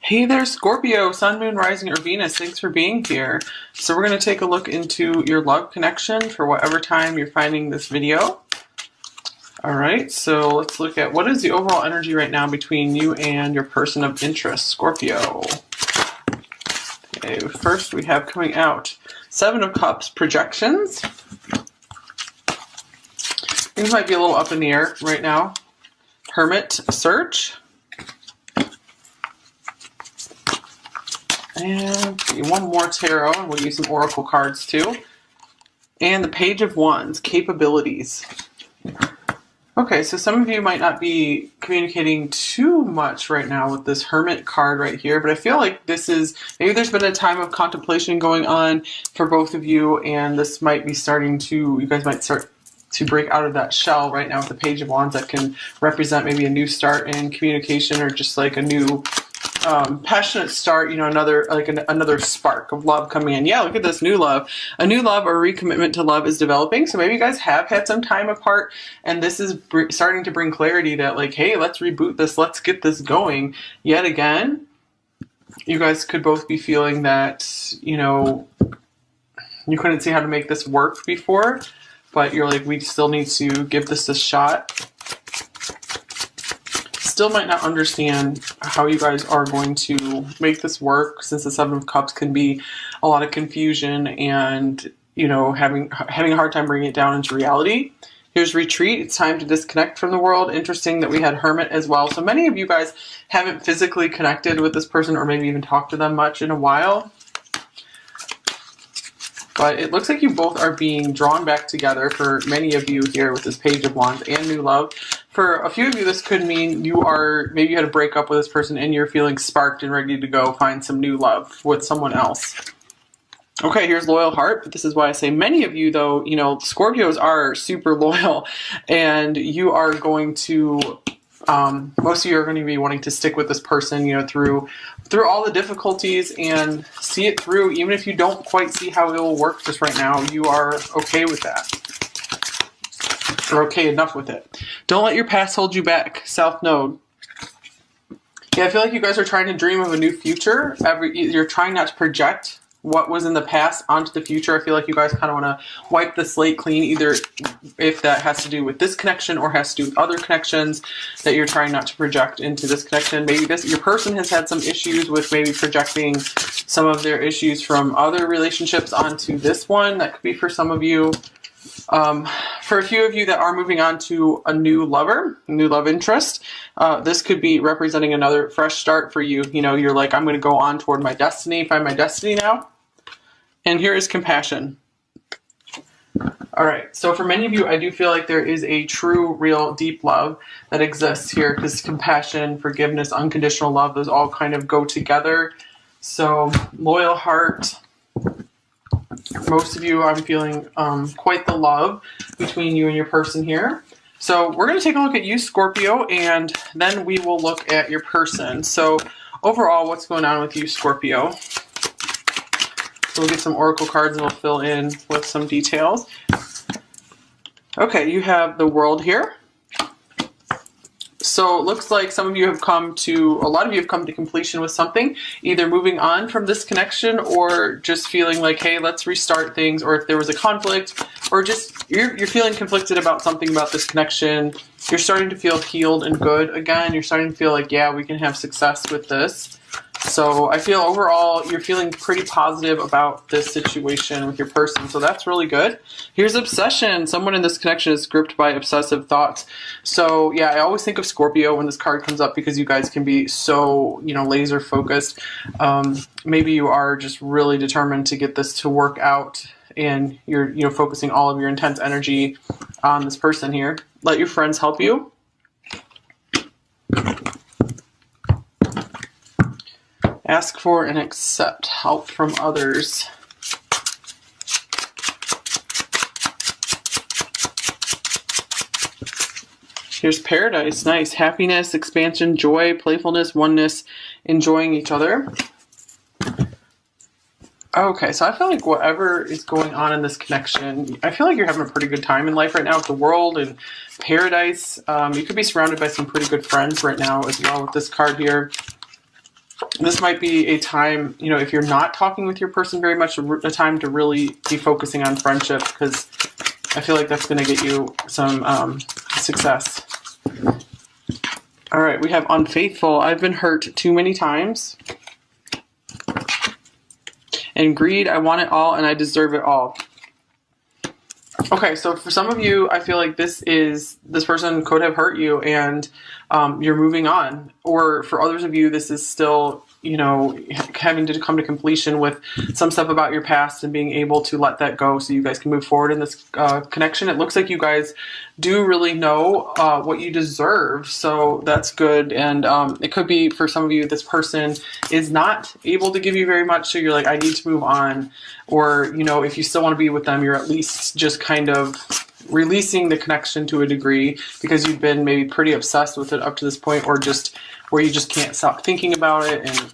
Hey there, Scorpio, Sun, Moon, Rising, or Venus. Thanks for being here. So we're going to take a look into your love connection for whatever time you're finding this video. All right, so let's look at what is the overall energy right now between you and your person of interest, Scorpio. Okay, first we have coming out Seven of Cups, projections. Things might be a little up in the air right now. Hermit, search. And one more tarot, and we'll use some oracle cards too. And the Page of Wands, capabilities. Okay, so some of you might not be communicating too much right now with this Hermit card right here, but I feel like this is, maybe there's been a time of contemplation going on for both of you, and this might be starting to, you guys might start to break out of that shell right now with the Page of Wands that can represent maybe a new start in communication or just like a new passionate start, you know, another spark of love coming in. Yeah, look at this, new love. A new love or recommitment to love is developing. So maybe you guys have had some time apart, and this is starting to bring clarity that like, hey, let's reboot this. Let's get this going yet again. You guys could both be feeling that, you know, you couldn't see how to make this work before, but you're like, we still need to give this a shot. Still might not understand how you guys are going to make this work, since the Seven of Cups can be a lot of confusion and, you know, having a hard time bringing it down into reality. Here's retreat. It's time to disconnect from the world. Interesting that we had Hermit as well. So many of you guys haven't physically connected with this person or maybe even talked to them much in a while. But it looks like you both are being drawn back together for many of you here with this Page of Wands and new love. For a few of you, this could mean maybe you had a breakup with this person and you're feeling sparked and ready to go find some new love with someone else. Okay, here's loyal heart. But this is why I say many of you, though, you know, Scorpios are super loyal, and you are going to, most of you are going to be wanting to stick with this person, you know, through all the difficulties and see it through, even if you don't quite see how it will work just right now. You are okay with that. Or okay enough with it. Don't let your past hold you back. South Node. Yeah, I feel like you guys are trying to dream of a new future. You're trying not to project what was in the past onto the future. I feel like you guys kind of want to wipe the slate clean, either if that has to do with this connection or has to do with other connections that you're trying not to project into this connection. Maybe your person has had some issues with maybe projecting some of their issues from other relationships onto this one. That could be for some of you. For a few of you that are moving on to a new lover, a new love interest, this could be representing another fresh start for you. You know, you're like, I'm going to go on toward my destiny, find my destiny now. And here is compassion. All right. So for many of you, I do feel like there is a true, real, deep love that exists here, because compassion, forgiveness, unconditional love, those all kind of go together. So loyal heart. Most of you, I'm feeling quite the love between you and your person here. So we're going to take a look at you, Scorpio, and then we will look at your person. So overall, what's going on with you, Scorpio? So we'll get some oracle cards and we'll fill in with some details. Okay, you have the World here. So it looks like a lot of you have come to completion with something, either moving on from this connection or just feeling like, hey, let's restart things, or if there was a conflict, or just you're feeling conflicted about something about this connection. You're starting to feel healed and good again. You're starting to feel like, yeah, we can have success with this. So I feel overall you're feeling pretty positive about this situation with your person. So that's really good. Here's obsession. Someone in this connection is gripped by obsessive thoughts. So yeah, I always think of Scorpio when this card comes up, because you guys can be so, you know, laser focused. Maybe you are just really determined to get this to work out, and you're, you know, focusing all of your intense energy on this person here. Let your friends help you. Ask for and accept help from others. Here's paradise. Nice. Happiness, expansion, joy, playfulness, oneness, enjoying each other. Okay, so I feel like whatever is going on in this connection, I feel like you're having a pretty good time in life right now with the World and paradise. You could be surrounded by some pretty good friends right now as well with this card here. this might be a time, you know, if you're not talking with your person very much, a time to really be focusing on friendship, because I feel like that's going to get you some success. All right, we have unfaithful. I've been hurt too many times. And greed, I want it all and I deserve it all. Okay, so for some of you, I feel like this person could have hurt you and you're moving on. Or for others of you, this is still, you know, having to come to completion with some stuff about your past and being able to let that go so you guys can move forward in this connection. It looks like you guys do really know what you deserve, so that's good. And it could be for some of you, this person is not able to give you very much, so you're like, I need to move on. Or, you know, if you still want to be with them, you're at least just kind of releasing the connection to a degree because you've been maybe pretty obsessed with it up to this point, or just where you just can't stop thinking about it and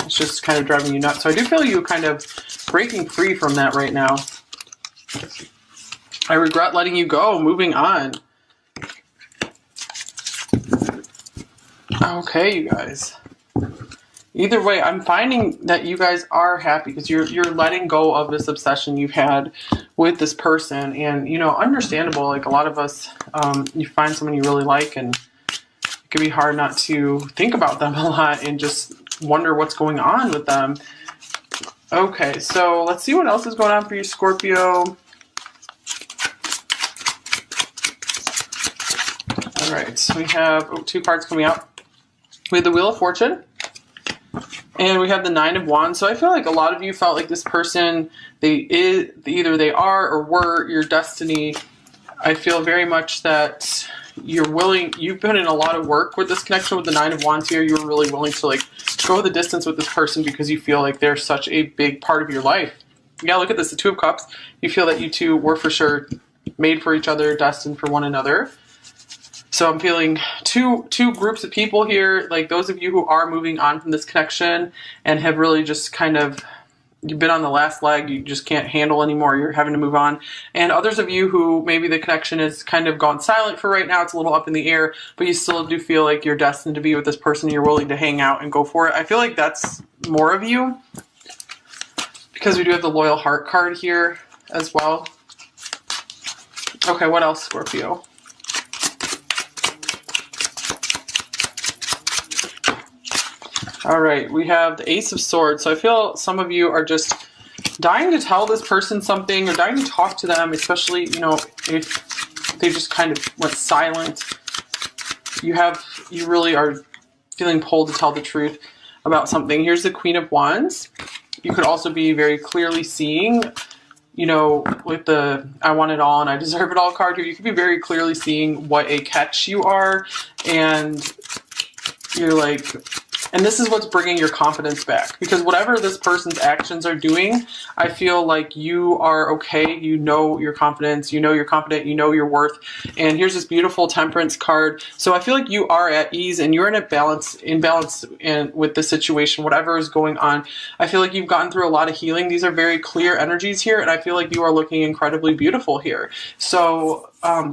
it's just kind of driving you nuts. So I do feel you kind of breaking free from that right now. I regret letting you go, moving on. Okay, you guys. Either way, I'm finding that you guys are happy because you're letting go of this obsession you've had with this person. And, you know, understandable, like a lot of us, you find someone you really like and it can be hard not to think about them a lot and just wonder what's going on with them. Okay, so let's see what else is going on for you, Scorpio. All right, so we have two cards coming out. We have the Wheel of Fortune. And we have the Nine of Wands. So I feel like a lot of you felt like this person, either they are or were your destiny. I feel very much that you've put in a lot of work with this connection with the Nine of Wands here. You were really willing to like go the distance with this person because you feel like they're such a big part of your life. Yeah, look at this, the Two of Cups. You feel that you two were for sure made for each other, destined for one another. So I'm feeling two groups of people here, like those of you who are moving on from this connection and have really just kind of, you've been on the last leg, you just can't handle anymore, you're having to move on. And others of you who maybe the connection has kind of gone silent for right now, it's a little up in the air, but you still do feel like you're destined to be with this person, you're willing to hang out and go for it. I feel like that's more of you because we do have the Loyal Heart card here as well. Okay, what else, Scorpio? All right, we have the Ace of Swords. So I feel some of you are just dying to tell this person something or dying to talk to them, especially, you know, if they just kind of went silent. You really are feeling pulled to tell the truth about something. Here's the Queen of Wands. You could also be very clearly seeing, you know, with the I want it all and I deserve it all card here, you could be very clearly seeing what a catch you are, and you're like, and this is what's bringing your confidence back. Because whatever this person's actions are doing, I feel like you are okay. You know your confidence. You know you're confident. You know your worth. And here's this beautiful Temperance card. So I feel like you are at ease and you're in balance and with the situation, whatever is going on. I feel like you've gotten through a lot of healing. These are very clear energies here. And I feel like you are looking incredibly beautiful here. So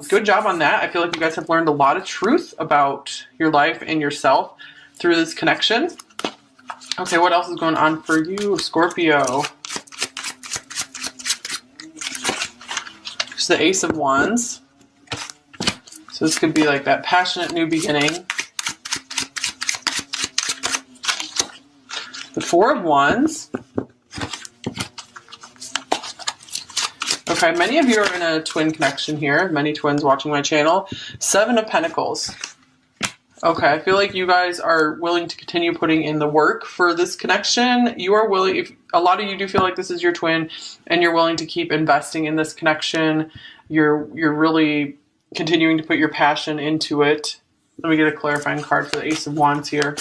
good job on that. I feel like you guys have learned a lot of truth about your life and yourself through this connection. Okay, what else is going on for you, Scorpio? It's the Ace of Wands. So this could be like that passionate new beginning. The Four of Wands. Okay, many of you are in a twin connection here. Many twins watching my channel. Seven of Pentacles. Okay, I feel like you guys are willing to continue putting in the work for this connection. You are willing, if a lot of you do feel like this is your twin and you're willing to keep investing in this connection. You're really continuing to put your passion into it. Let me get a clarifying card for the Ace of Wands here.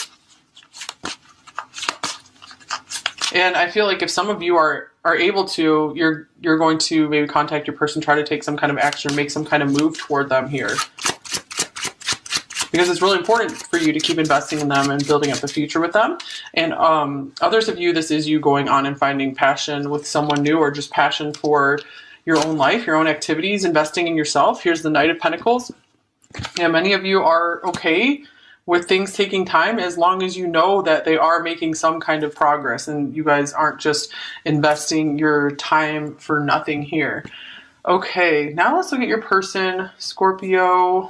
And I feel like if some of you are able to, you're going to maybe contact your person, try to take some kind of action, make some kind of move toward them here. Because it's really important for you to keep investing in them and building up the future with them. And others of you, this is you going on and finding passion with someone new or just passion for your own life, your own activities, investing in yourself. Here's the Knight of Pentacles. Yeah, many of you are okay with things taking time, as long as you know that they are making some kind of progress and you guys aren't just investing your time for nothing here. Okay, now let's look at your person, Scorpio.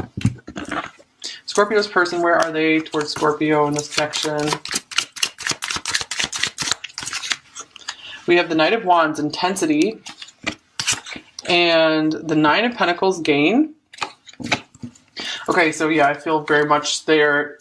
Scorpio's person, where are they towards Scorpio in this connection? We have the Knight of Wands, intensity, and the Nine of Pentacles, gain. Okay, so yeah, I feel very much they're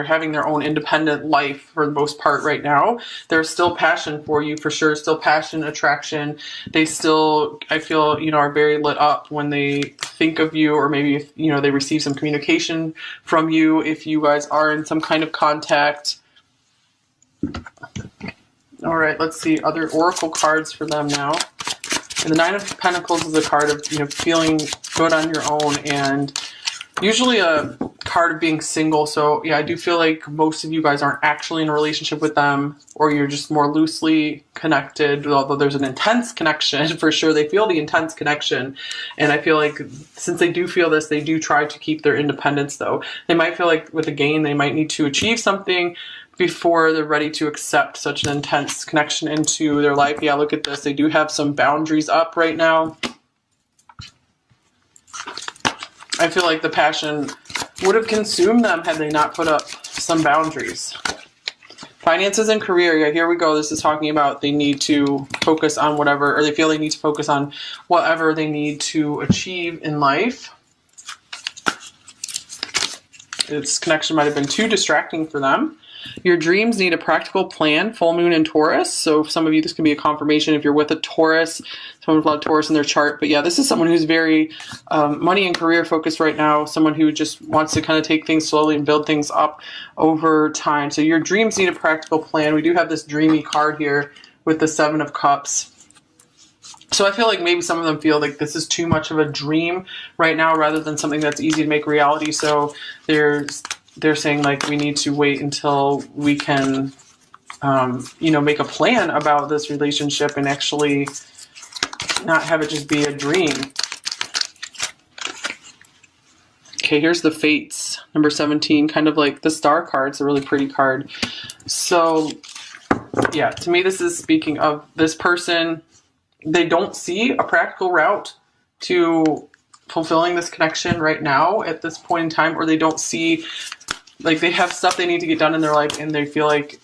having their own independent life for the most part right now. There's still passion for you, for sure. Still passion, attraction. They still, I feel, you know, are very lit up when they think of you, or maybe if, you know, they receive some communication from you, if you guys are in some kind of contact. All right, let's see other oracle cards for them now. And the Nine of Pentacles is a card of, you know, feeling good on your own, and usually a card of being single. So yeah, I do feel like most of you guys aren't actually in a relationship with them, or you're just more loosely connected, although there's an intense connection for sure. They feel the intense connection, and I feel like since they do feel this, they do try to keep their independence though. They might feel like with a gain, they might need to achieve something before they're ready to accept such an intense connection into their life. Yeah, look at this. They do have some boundaries up right now. I feel like the passion would have consumed them had they not put up some boundaries. Finances and career. Yeah, here we go. This is talking about they need to focus on whatever, or they feel they need to focus on whatever they need to achieve in life. This connection might have been too distracting for them. Your dreams need a practical plan, full moon in Taurus. So for some of you, this can be a confirmation if you're with a Taurus, someone with a lot of Taurus in their chart. But yeah, this is someone who's very money and career focused right now, someone who just wants to kind of take things slowly and build things up over time. So your dreams need a practical plan. We do have this dreamy card here with the Seven of Cups. So I feel like maybe some of them feel like this is too much of a dream right now rather than something that's easy to make reality. So they're saying like we need to wait until we can, you know, make a plan about this relationship and actually not have it just be a dream. Okay, here's the Fates, number 17, kind of like the Star card. It's a really pretty card. So yeah, to me, this is speaking of this person. They don't see a practical route to fulfilling this connection right now at this point in time, or they don't see, like, they have stuff they need to get done in their life, and they feel like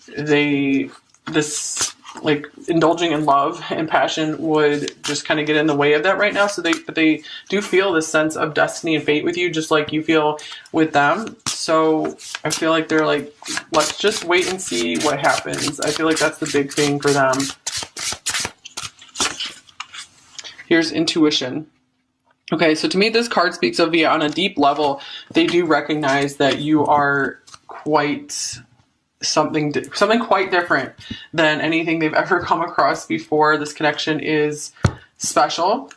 like indulging in love and passion would just kind of get in the way of that right now. So they do feel this sense of destiny and fate with you, just like you feel with them. So I feel like they're like, let's just wait and see what happens. I feel like that's the big thing for them. Here's intuition. Okay, so to me, this card speaks of, yeah, on a deep level, they do recognize that you are quite something quite different than anything they've ever come across before. This connection is special.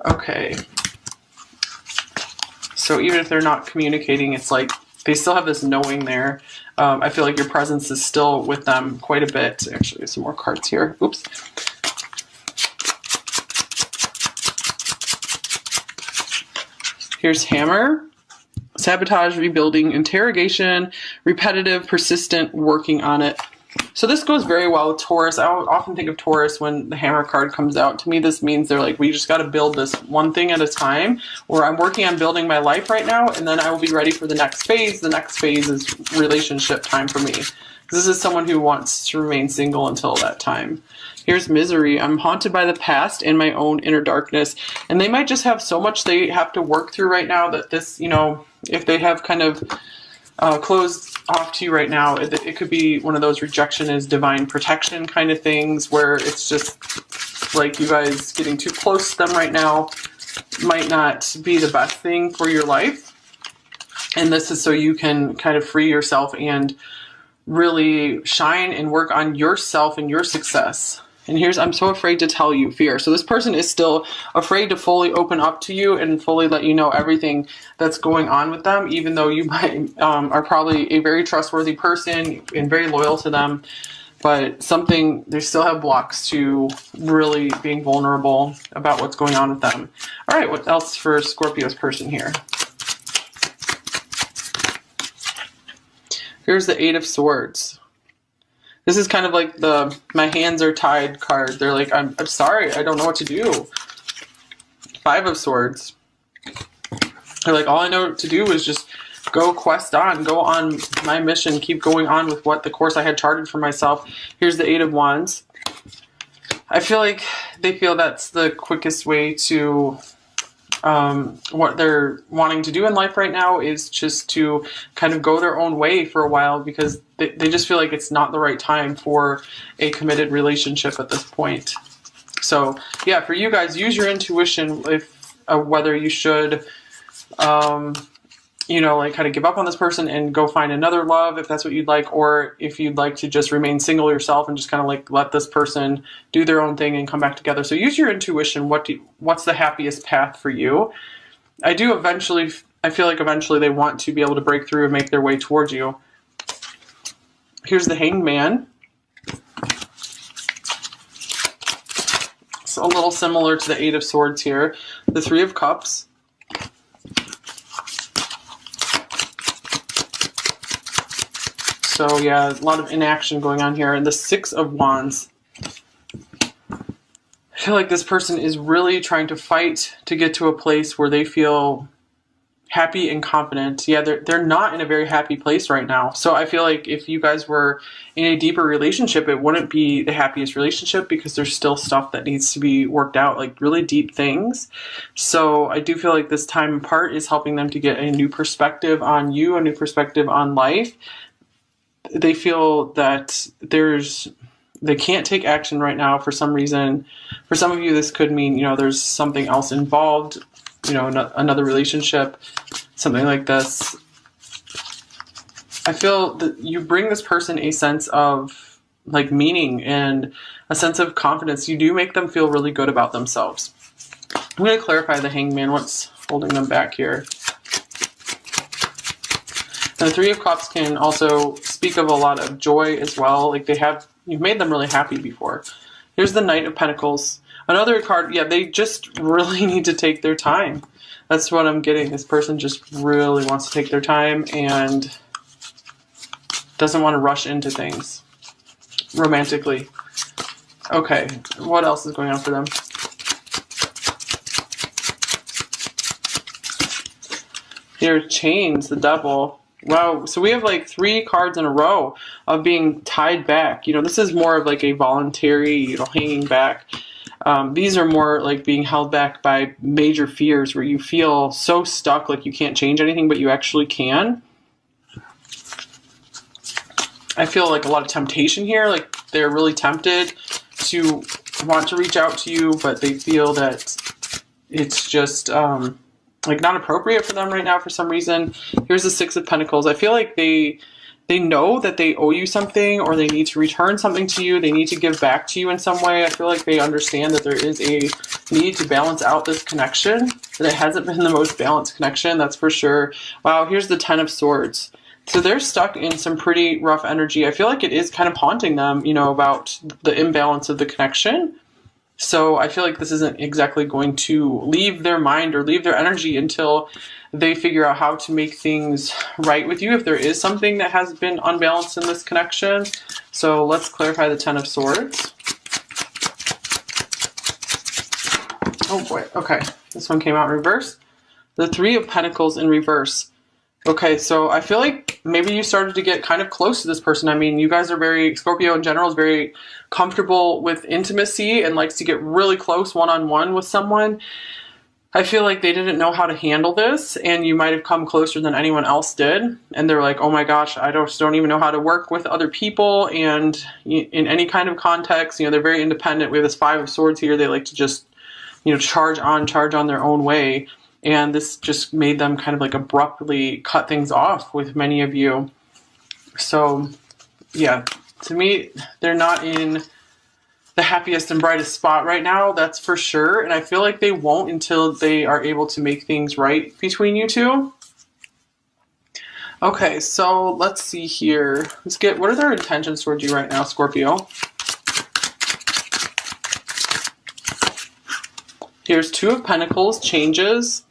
Okay. So even if they're not communicating, it's like they still have this knowing there. I feel like your presence is still with them quite a bit. Actually, there's some more cards here. Oops. Here's hammer, sabotage, rebuilding, interrogation, repetitive, persistent, working on it. So this goes very well with Taurus. I often think of Taurus when the hammer card comes out. To me, this means they're like, we just got to build this one thing at a time, or I'm working on building my life right now, and then I will be ready for the next phase. The next phase is relationship time for me. This is someone who wants to remain single until that time. Here's misery. I'm haunted by the past and my own inner darkness. And they might just have so much they have to work through right now that this, you know, if they have kind of closed off to you right now, it could be one of those rejection is divine protection kind of things, where it's just like you guys getting too close to them right now might not be the best thing for your life. And this is so you can kind of free yourself and really shine and work on yourself and your success. And here's, I'm so afraid to tell you, fear. So this person is still afraid to fully open up to you and fully let you know everything that's going on with them, even though you might are probably a very trustworthy person and very loyal to them. But they still have blocks to really being vulnerable about what's going on with them. All right, what else for Scorpio's person here? Here's the Eight of Swords. This is kind of like the my hands are tied card. They're like, I'm sorry, I don't know what to do. Five of Swords. They're like, all I know to do is just go quest on, go on my mission, keep going on with what the course I had charted for myself. Here's the Eight of Wands. I feel like they feel that's the quickest way to what they're wanting to do in life right now is just to kind of go their own way for a while, because they just feel like it's not the right time for a committed relationship at this point. So yeah, for you guys, use your intuition if whether you should you know, like kind of give up on this person and go find another love if that's what you'd like, or if you'd like to just remain single yourself and just kind of like let this person do their own thing and come back together. So use your intuition. What's the happiest path for you? I feel like eventually they want to be able to break through and make their way towards you. Here's the Hanged Man. It's a little similar to the Eight of Swords here. The Three of Cups. So yeah, a lot of inaction going on here. And the Six of Wands. I feel like this person is really trying to fight to get to a place where they feel happy and confident. Yeah, they're not in a very happy place right now. So I feel like if you guys were in a deeper relationship, it wouldn't be the happiest relationship because there's still stuff that needs to be worked out, like really deep things. So I do feel like this time apart is helping them to get a new perspective on you, a new perspective on life. They feel that they can't take action right now for some reason. For some of you, this could mean, you know, there's something else involved, you know, another relationship, something like this. I feel that you bring this person a sense of like meaning and a sense of confidence. You do make them feel really good about themselves. I'm going to clarify the Hanged Man, what's holding them back here. And the Three of Cups can also speak of a lot of joy as well. Like you've made them really happy before. Here's the Knight of Pentacles. Another card, yeah, they just really need to take their time. That's what I'm getting. This person just really wants to take their time and doesn't want to rush into things romantically. Okay, what else is going on for them? Here, Chains, the Devil. Wow, so we have like 3 cards in a row of being tied back. You know, this is more of like a voluntary, you know, hanging back. These are more like being held back by major fears where you feel so stuck, like you can't change anything, but you actually can. I feel like a lot of temptation here, like they're really tempted to want to reach out to you, but they feel that it's just like not appropriate for them right now for some reason. Here's the Six of Pentacles. I feel like they know that they owe you something, or they need to return something to you. They need to give back to you in some way. I feel like they understand that there is a need to balance out this connection, that it hasn't been the most balanced connection, that's for sure. Wow, here's the Ten of Swords. So they're stuck in some pretty rough energy. I feel like it is kind of haunting them, you know, about the imbalance of the connection. So I feel like this isn't exactly going to leave their mind or leave their energy until they figure out how to make things right with you if there is something that has been unbalanced in this connection. So let's clarify the Ten of Swords. Oh boy, okay. This one came out in reverse. The Three of Pentacles in reverse. Okay, so I feel like maybe you started to get kind of close to this person. I mean, you guys are Scorpio in general is very comfortable with intimacy and likes to get really close one-on-one with someone. I feel like they didn't know how to handle this, and you might have come closer than anyone else did. And they're like, oh my gosh, I don't even know how to work with other people and in any kind of context. You know, they're very independent. We have this Five of Swords here. They like to just, you know, charge on their own way. And this just made them kind of like abruptly cut things off with many of you. So yeah, to me, they're not in the happiest and brightest spot right now, that's for sure. And I feel like they won't until they are able to make things right between you two. Okay, so let's see here. Let's get, what are their intentions towards you right now, Scorpio? Here's Two of Pentacles, changes.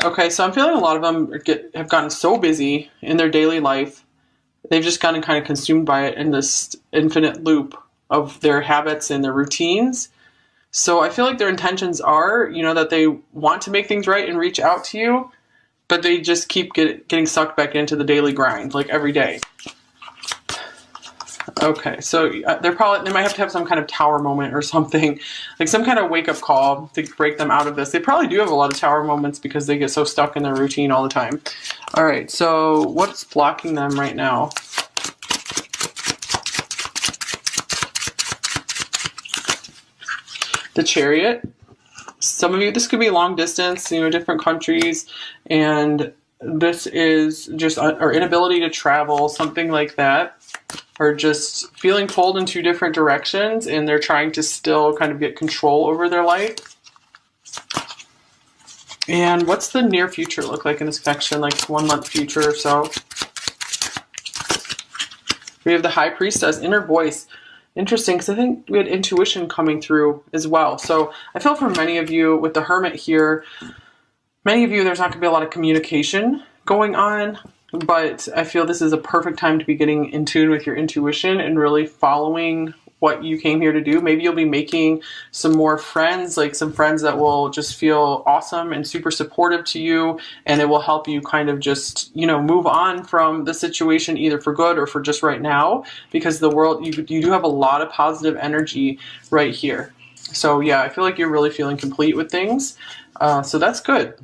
Okay, so I'm feeling a lot of them have gotten so busy in their daily life. They've just gotten kind of consumed by it in this infinite loop of their habits and their routines. So I feel like their intentions are, that they want to make things right and reach out to you, but they just keep getting sucked back into the daily grind, like every day. Okay, so they might have to have some kind of tower moment or something, like some kind of wake up call to break them out of this. They probably do have a lot of tower moments because they get so stuck in their routine all the time. All right, so what's blocking them right now? The Chariot. Some of you, this could be long distance, different countries, and this is just our inability to travel, something like that. Or just feeling pulled in two different directions, and they're trying to still kind of get control over their life. And what's the near future look like in this connection, like 1 month future or so? We have the High Priestess, inner voice. Interesting, because I think we had intuition coming through as well. So I feel for many of you with the Hermit here, many of you, there's not going to be a lot of communication going on. But I feel this is a perfect time to be getting in tune with your intuition and really following what you came here to do. Maybe you'll be making some more friends, like some friends that will just feel awesome and super supportive to you, and it will help you kind of just, move on from the situation either for good or for just right now, because the world, you do have a lot of positive energy right here. So yeah, I feel like you're really feeling complete with things. So that's good.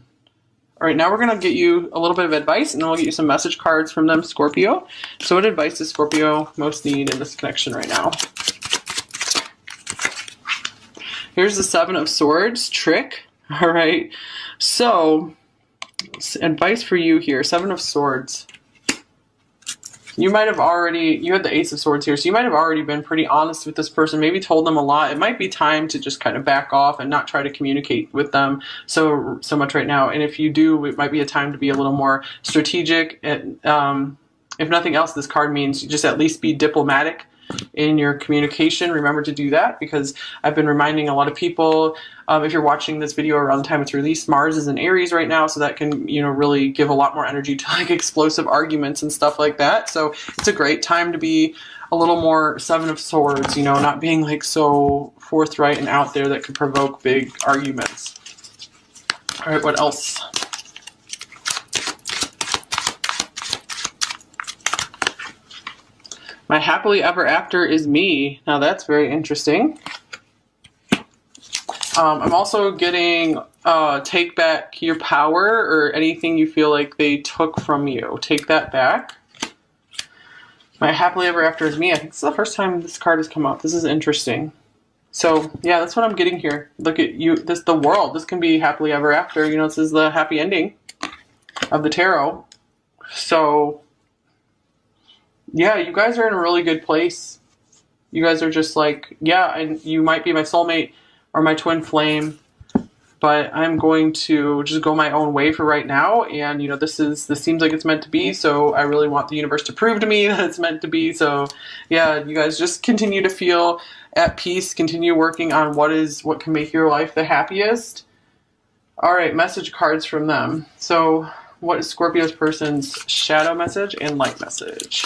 All right, now we're going to get you a little bit of advice, and then we'll get you some message cards from them, Scorpio. So what advice does Scorpio most need in this connection right now? Here's the Seven of Swords, trick. All right, so advice for you here, Seven of Swords. You might have you had the Ace of Swords here, so you might have already been pretty honest with this person, maybe told them a lot. It might be time to just kind of back off and not try to communicate with them so much right now. And if you do, it might be a time to be a little more strategic. And if nothing else, this card means you just at least be diplomatic in your communication. Remember to do that, because I've been reminding a lot of people, if you're watching this video around the time it's released, Mars is in Aries right now, so that can, really give a lot more energy to like explosive arguments and stuff like that. So it's a great time to be a little more Seven of Swords, not being like so forthright and out there that could provoke big arguments. All right, what else? My happily ever after is me. Now that's very interesting. I'm also getting take back your power, or anything you feel like they took from you. Take that back. My happily ever after is me. I think this is the first time this card has come up. This is interesting. So yeah, that's what I'm getting here. Look at you. The world. This can be happily ever after. This is the happy ending of the tarot. So yeah, you guys are in a really good place. You guys are just like, yeah, and you might be my soulmate or my twin flame, but I'm going to just go my own way for right now. And, this seems like it's meant to be. So I really want the universe to prove to me that it's meant to be. So yeah, you guys just continue to feel at peace, continue working on what can make your life the happiest. All right, message cards from them. So what is Scorpio's person's shadow message and light message?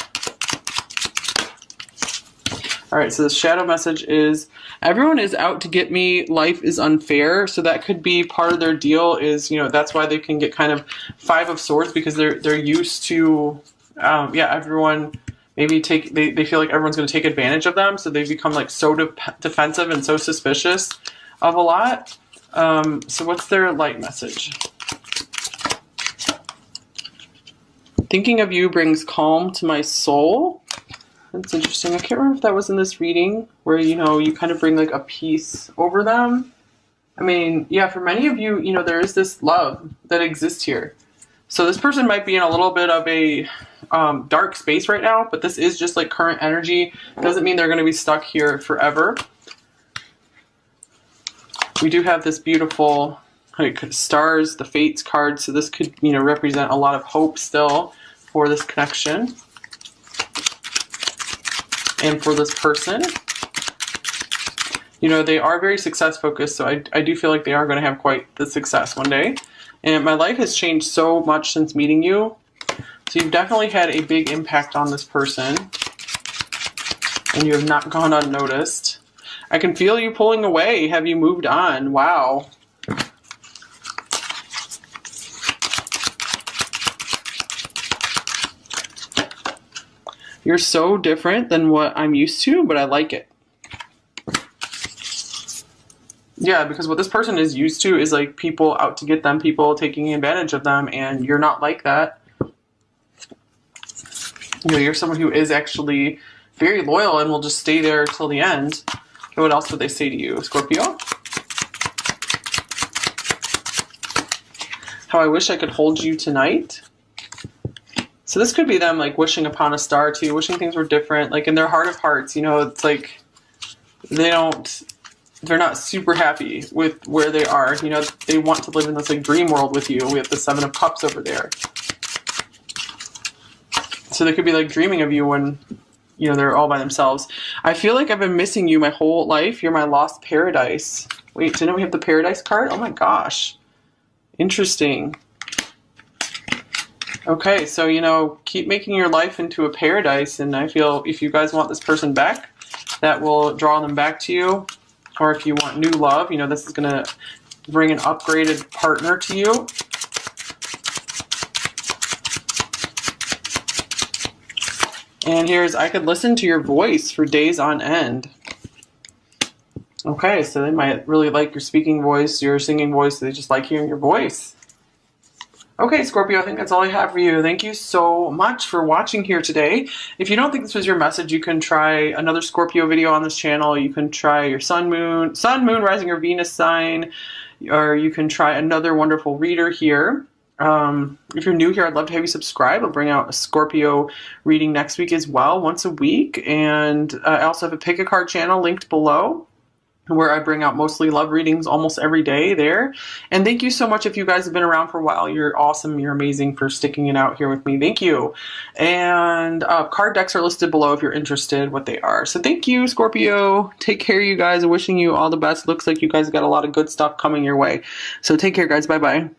All right, so the shadow message is, everyone is out to get me, life is unfair. So that could be part of their deal is, that's why they can get kind of Five of Swords, because they're used to, everyone maybe they feel like everyone's going to take advantage of them. So they become like so defensive and so suspicious of a lot. So what's their light message? Thinking of you brings calm to my soul. That's interesting. I can't remember if that was in this reading where, you kind of bring like a peace over them. I mean, yeah, for many of you, there is this love that exists here. So this person might be in a little bit of a dark space right now, but this is just like current energy. It doesn't mean they're going to be stuck here forever. We do have this beautiful like stars, the Fates card. So this could, represent a lot of hope still for this connection. And for this person, they are very success focused. So I do feel like they are going to have quite the success one day. And my life has changed so much since meeting you. So you've definitely had a big impact on this person. And you have not gone unnoticed. I can feel you pulling away. Have you moved on? Wow. You're so different than what I'm used to, but I like it. Yeah, because what this person is used to is like people out to get them, people taking advantage of them, and you're not like that. You know, you're someone who is actually very loyal and will just stay there till the end. Okay, what else would they say to you, Scorpio? How I wish I could hold you tonight. So this could be them like wishing upon a star too, wishing things were different. Like in their heart of hearts, you know, it's like they're not super happy with where they are. You know, they want to live in this like dream world with you. We have the 7 of Cups over there. So they could be like dreaming of you when, you know, they're all by themselves. I feel like I've been missing you my whole life. You're my lost paradise. Wait, didn't we have the paradise card? Oh my gosh. Interesting. Okay, so, you know, keep making your life into a paradise, and I feel if you guys want this person back, that will draw them back to you. Or if you want new love, you know, this is going to bring an upgraded partner to you. And here's, I could listen to your voice for days on end. Okay, so they might really like your speaking voice, your singing voice. They just like hearing your voice. Okay, Scorpio, I think that's all I have for you. Thank you so much for watching here today. If you don't think this was your message, you can try another Scorpio video on this channel. You can try your sun, moon, rising, or Venus sign, or you can try another wonderful reader here. If you're new here, I'd love to have you subscribe. I'll bring out a Scorpio reading next week as well, once a week. And I also have a pick a card channel linked below, where I bring out mostly love readings almost every day there. And thank you so much if you guys have been around for a while. You're awesome. You're amazing for sticking it out here with me. Thank you. And card decks are listed below if you're interested what they are. So thank you, Scorpio. Take care, you guys. Wishing you all the best. Looks like you guys got a lot of good stuff coming your way. So take care, guys. Bye-bye.